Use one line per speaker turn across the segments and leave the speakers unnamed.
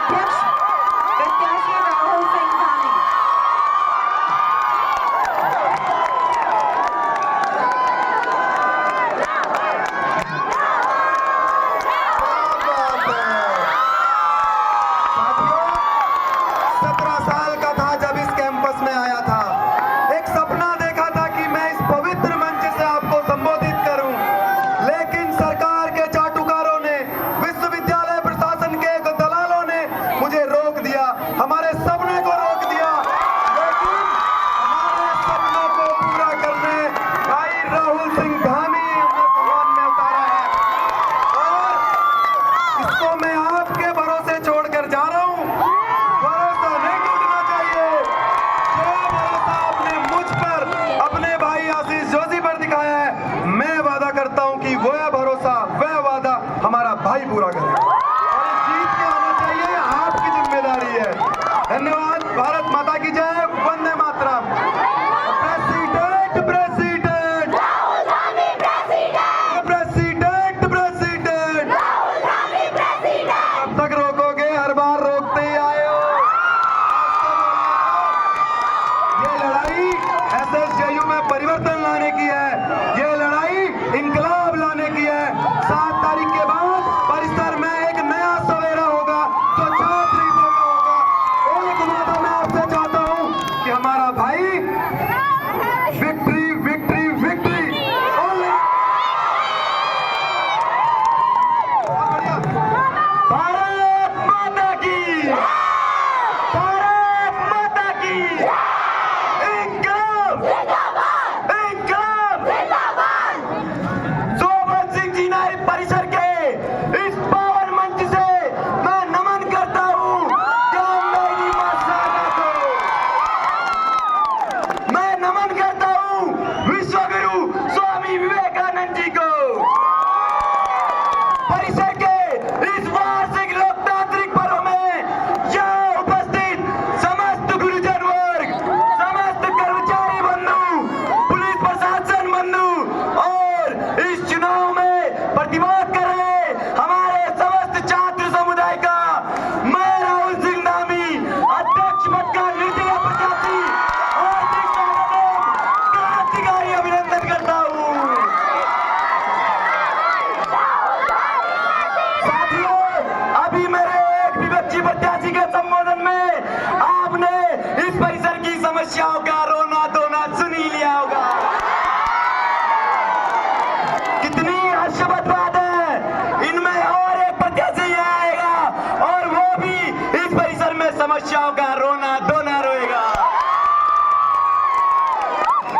अध्यक्ष प्रत्याशी राहुल सिंह धामी।
हमारे सपने को रोक दिया, लेकिन हमारे सपनों को पूरा करने भाई राहुल सिंह धामी हमें भगवान में उतारा है और इसको मैं आपके भरोसे छोड़कर जा रहा हूं। भरोसा नहीं टूटना चाहिए। जो भरोसा आपने मुझ पर, अपने भाई आशीष जोशी पर दिखाया है, मैं वादा करता हूं कि वह भरोसा, वह वादा हमारा भाई पूरा करेगा और जीत के आना चाहिए, आपकी जिम्मेदारी है। धन्यवाद। भारत माता की जय। Vande Mataram. President president president president कब तक रोकोगे? हर बार रोकते ही आए हो। ये लड़ाई SSJU में परिवर्तन लाने की है, ये लड़ाई इंकलाब लाने की है। 7 तारीख के बाद परिसर में एक नया सवेरा होगा जो छात्र हितों का होगा। एक वादा मैं आपसे चाहता हूं कि हमारा भाई विक्ट्री विक्ट्री विक्ट्री। भारत माता की, भारत माता की। इंकलाब इंकलाब। सोबत सिंह जी नारी परिसर के इस पावन मंच से मैं नमन करता हूं। क्या मेरी माता को मैं नमन करता हूं। विश्वगुरु स्वामी विवेकानंद जी को। परिसर के इस वार्षिक लोकतांत्रिक पर्व में यहाँ उपस्थित समस्त गुरुजन वर्ग, समस्त कर्मचारी बंधु, पुलिस प्रशासन बंधु और इस चुनाव में प्रतिवाद कर रहे हमारे समस्त छात्र समुदाय का मैं राहुल सिंह धामी अध्यक्ष पद का निर्दलीय प्रत्याशी और क्रांतिकारी अभिनंदन करता हूँ। साथियों, अभी मेरे एक विपक्षी प्रत्याशी के संबोधन में आपने इस परिसर की समस्याओं का रोना धोना सुन ही लिया होगा। कितनी हर्षद बात है। इनमें और एक प्रत्याशी आएगा और वो भी इस परिसर में समस्याओं का रोना धोना रोएगा।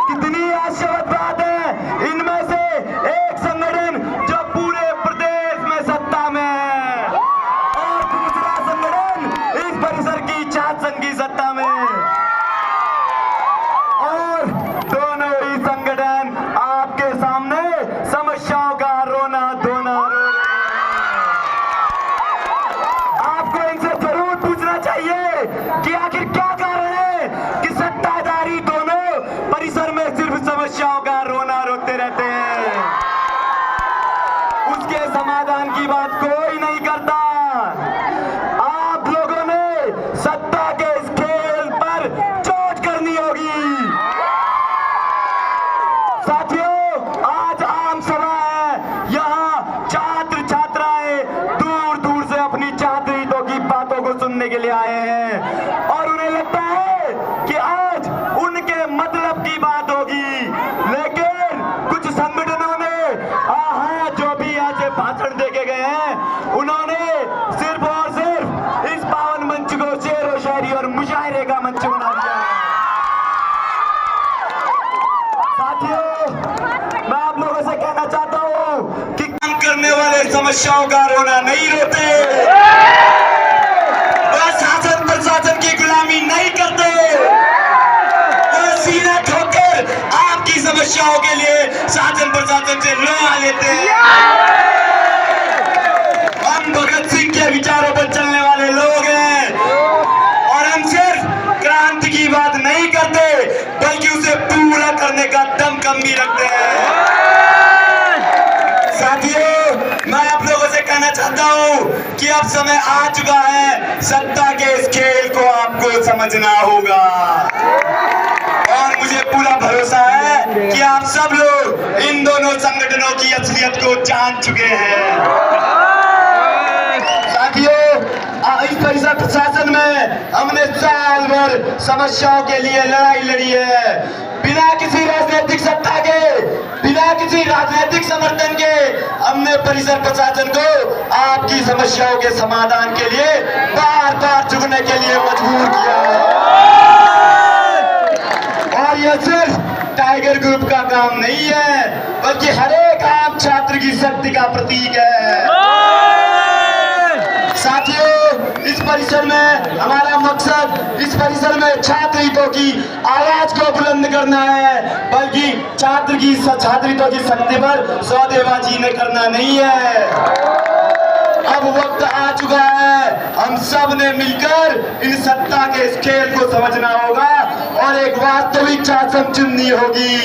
कितनी हर्षद बात है। इनमें से एक संगठन जो पूरे प्रदेश में सत्ता में है और दूसरा संगठन इस परिसर की छात्र संघ की सत्ता में, और दोनों ही संगठन आपके सामने समस्याओं का रोना धोना रो रहे हैं। आपको इनसे जरूर पूछना चाहिए कि आखिर क्या कारण है कि सत्ताधारी दोनों परिसर में सिर्फ समस्याओं का रोना रोते रहते हैं। उसके समाधान की बात कोई नहीं करता। आप लोगों ने सत्ता के इस खेल पर चोट करनी होगी। साथियों, आज आम सभा है। यहाँ छात्र छात्राएं दूर दूर से अपनी छात्र हितों की बातों को सुनने के लिए आए हैं और उन्हें लगता है कि आज उनके मतलब की बात होगी, लेकिन कुछ संगठनों ने जो भी यहाँ से भाषण दे के गए हैं, उन्होंने सिर्फ और सिर्फ इस पावन मंच को शेर व शायरी और मुशायरे का मंच बना दिया है। साथियों, मैं आप लोगों से कहना चाहता हूँ कि काम करने वाले समस्याओं का रोना नहीं रोते, वह शासन प्रशासन की गुलामी नहीं करते, वह सीना ठोकर आपकी समस्याओं के लिए शासन प्रशासन से लड़ा लेते हैं। हम भगत सिंह के विचारों पर चलने वाले लोग हैं और हम सिर्फ क्रांति की बात नहीं करते, बल्कि उसे पूरा करने का दमखम भी रखते हैं। साथियों, मैं आप लोगों से कहना चाहता
चाहता हूं कि अब समय आ चुका है, सत्ता के इस खेल को आपको समझना होगा और मुझे पूरा भरोसा है कि आप सब लोग इन दोनों संगठनों की असलियत को जान चुके हैं। साथियों, इस परिषद प्रशासन में हमने साल भर समस्याओं के लिए लड़ाई लड़ी है, बिना किसी राजनीतिक सत्ता के, बिना किसी राजनीतिक समर्थन के हमने परिषद प्रशासन को आपकी समस्याओं के समाधान के लिए बार बार झुकने के लिए मजबूर किया और यह सिर्फ टाइगर ग्रुप का काम नहीं है, बल्कि हर एक आम छात्र की शक्ति का प्रतीक है। साथियों, इस परिसर में हमारा मकसद इस परिसर में छात्र हितों की आवाज को बुलंद करना है, बल्कि छात्र हितों की शक्ति पर सौदेबाजी न करना नहीं है। अब वक्त आ चुका है, हम सब ने मिलकर इन सत्ता के इस खेल को समझना होगा और एक वास्तविक शासन चुननी होगी।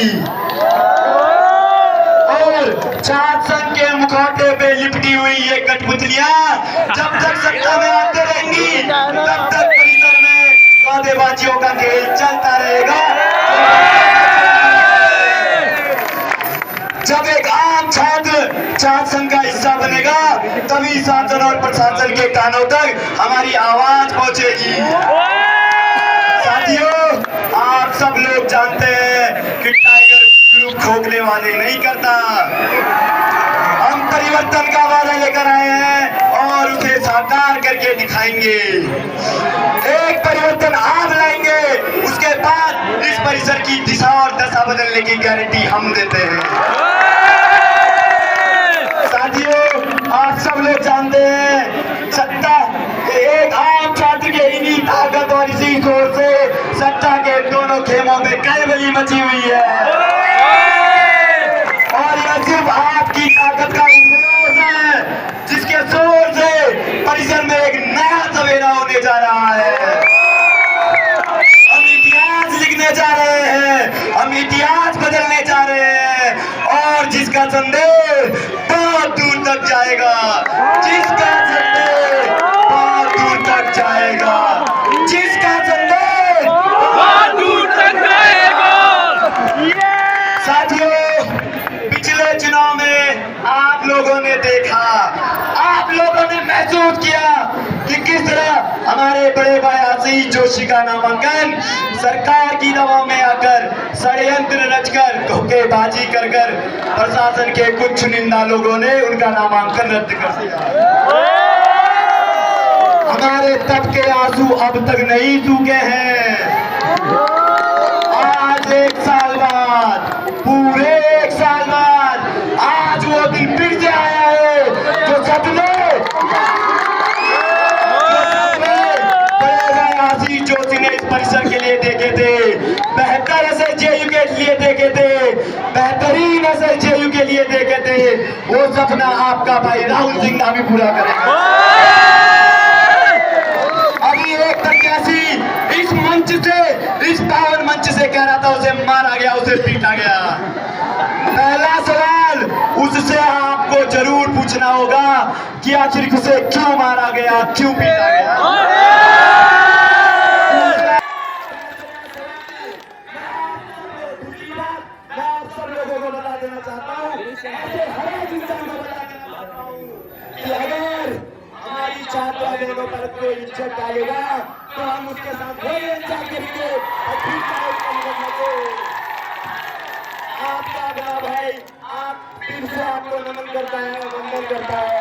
छात्र संघ के मुखौटे पे लिपटी हुई ये कठपुतलियां जब तक सत्ता में आते रहेंगी, तब तक परिसर में सौदेबाजियों का खेल चलता रहेगा। जब एक आम छात्र संघ का हिस्सा बनेगा, तभी शासन और प्रशासन के कानों तक हमारी आवाज पहुंचेगी। साथियों, आप सब लोग जानते हैं कि टाइगर ग्रुप खोखले वादे नहीं करता। हम परिवर्तन का वादा लेकर आए हैं और उसे साकार करके दिखाएंगे। एक परिवर्तन आप लाएंगे, उसके बाद इस परिसर की दिशा और दशा बदलने की गारंटी हम देते हैं। साथियों, आप सब लोग जानते हैं, सत्ता एक आम छात्र के इन्हीं ताकत और इसी जोर से सत्ता के दोनों खेमों में कलबली मची हुई है और यह सिर्फ आपकी ताकत का इजहार है, जिसके जोर से परिसर में एक नया सवेरा होने जा रहा है। हम इतिहास लिखने जा रहे हैं, हम इतिहास बदलने जा रहे हैं और जिसका संदेश बहुत दूर तक जाएगा, जिसका संदेश बहुत दूर तक जाएगा, जिसका संदेश बहुत दूर तक जाएगा। साथियों, पिछले चुनाव में आप लोगों ने देखा, आप लोगों ने महसूस किया कि किस तरह हमारे बड़े भाई आशीष जोशी का नामांकन सरकार की दबाव में आकर षड्यंत्र रचकर धोखेबाजी कर प्रशासन के कुछ चुनिंदा लोगों ने उनका नामांकन रद्द कर दिया। हमारे तब के आंसू अब तक नहीं सूखे हैं। आज एक साल बाद, पूरे एक साल बाद आज वो दिन फिर से आया है जो सपने आशीष जोशी ने इस परिसर के लिए देखे थे, बेहतर एसएसजेयू के लिए देखे थे, बेहतरीन एसएसजेयू के लिए देखे थे, वो सपना आपका भाई राहुल सिंह धामी पूरा करेगा। अभी एक प्रत्याशी इस मंच से, इस पावन मंच से कह रहा था उसे मारा गया, उसे पीटा गया। पहला सवाल उससे आपको जरूर पूछना होगा कि आखिर उसे क्यों मारा गया, क्यों पीटा गया। अगर हमारी छात्र आंदोलन पर कोई इज्जत डालेगा तो हम उसके साथ करेंगे। आपका बड़ा भाई आप फिर से आपको नमन करता है, वंदन करता है।